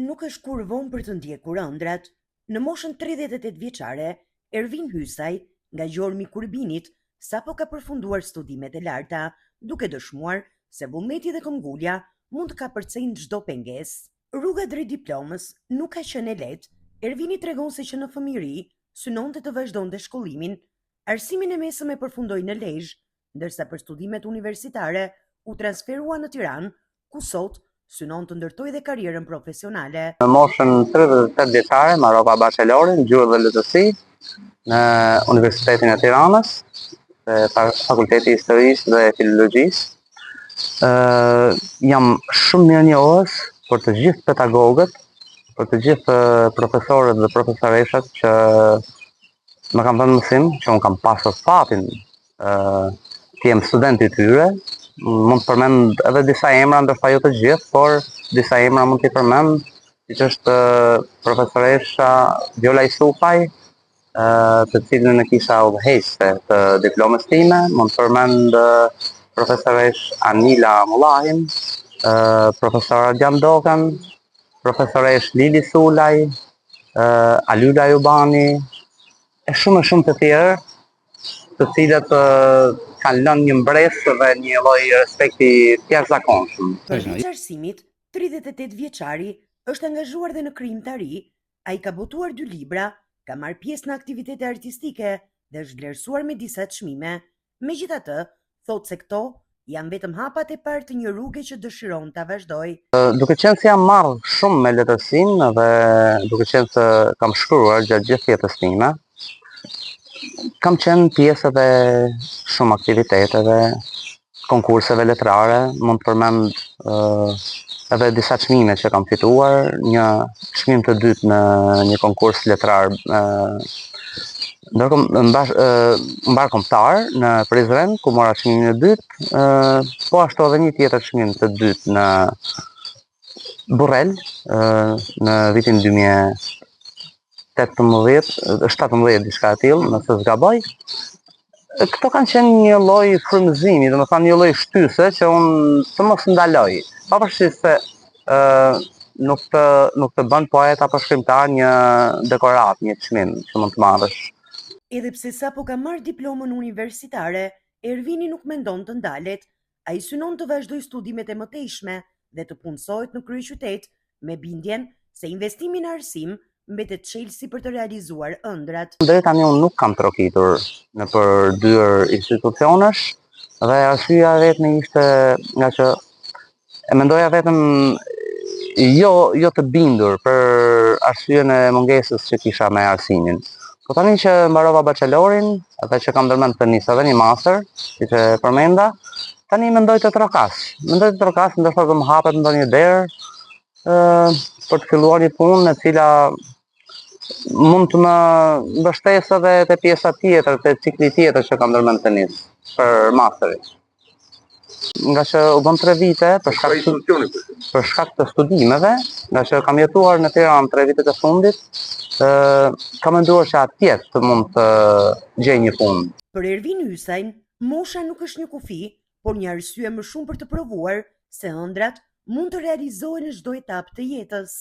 Nuk është kur vonë për të ndjekur ëndrat. Në moshën 38 vjeçare, Ervin Hysaj, nga Gjormi Kurbinit, sapo ka përfunduar studimet e larta, duke dëshmuar se vullneti dhe këmbgulja mund të kapërcejnë çdo pengesë. Rruga drejt diplomës nuk ka qenë e lehtë. Ervini tregon se që në fëmijëri synonte të vazhdonte shkollimin. Arsimin e mesëm e përfundoi në Lezhë, ndërsa për studimet universitare u transferua në Tiranë, ku sot synon të ndërtoj dhe karrierën profesionale. Në moshën 38 vjeçare, mbarova bachelorin, gjuhë dhe letërsi në Universitetin e Tiranës, Fakulteti i Historisë dhe Filologjisë. Jam shumë mirënjohës për të gjithë pedagogët, për të gjithë profesorët dhe profesoreshat që më kanë dhënë mësim, që unë kam pasur fatin të jem student i tyre. Mund të përmend edhe disa emra, ndërsa jo të gjithë, por disa emra mund t'i përmend, siç është profesoresha Viola Isufaj, të cilën e kisha udhëheqëse të diplomës time. Mund të përmend profesoresh Anila Mullahin, profesor Gjan Dokan, profesoresh Lili Sulaj, Alyla Jubani, e shumë të tjerë, të cilët kanë lënë një mbresë dhe një lloj respekti të jashtëzakonshëm. Përveç arsimit, 38 vjeçari është angazhuar dhe në krijimtari. Ai ka botuar 2 libra, ka marrë pjesë në aktivitete artistike dhe është vlerësuar me disa çmime. Megjithatë, thotë se këto janë vetëm hapat e parë të një rruge që dëshiron ta vazhdojë. Duke qenë se jam marrë shumë me letërsinë dhe duke qenë se kam shkruar gjatë gjithë jetës time, kam qenë pjesë edhe shumë aktiviteteve, konkurseve letrare. Mund të përmend edhe disa çmime që kam fituar, një çmim të dytë në një konkurs letrar mbar kombëtar në Prizren, ku mora çmimin e dytë, po ashtu edhe një tjetër çmim të dytë në Burrel në vitin 17 diçka e tillë, nëse zgaboj. Këto kanë qenë një lloj frymëzimi, domethënë një lloj shtyse që unë të mos ndaloj. Pavarësisht se nuk të bën poet apo shkrimtar një dekorat, një çmim që mund të marrësh. Edhe pse sapo ka marrë diplomën universitare, Ervini nuk mendon të ndalet. Ai synon të vazhdojë studimet e mëtejshme dhe të punësohet në kryeqytet, me bindjen se investimi në arsim mbetet çelësi për të realizuar ëndrat. Deri tani unë nuk kam trokitur në përdyer institucionesh dhe arsyeja vetme ishte nga që e mendoja vetëm jo të bindur për arsyeën e mungesës që kisha me arsimin. Po tani që mbarova bachelorin dhe që kam ndërmend të nis edhe një master, siç e përmenda, tani mendoj të trokas. Ndërsa do më hapet ndonjë derë për të filluar një punë e cila mund të më mbështesë edhe te pjesa tjetër, te cikli tjetër që kam ndërmend të nis për masterin. Nga që u bën 3 vite për shkak të studimeve, nga që kam jetuar në Tiranë 3 vitet e fundit, kam menduar që atje të mund të gjej një punë. Për Ervin Hysajn, mosha nuk është një kufi, por një arsye më shumë për të provuar se ëndrat mund të realizohen në çdo etapë të jetës.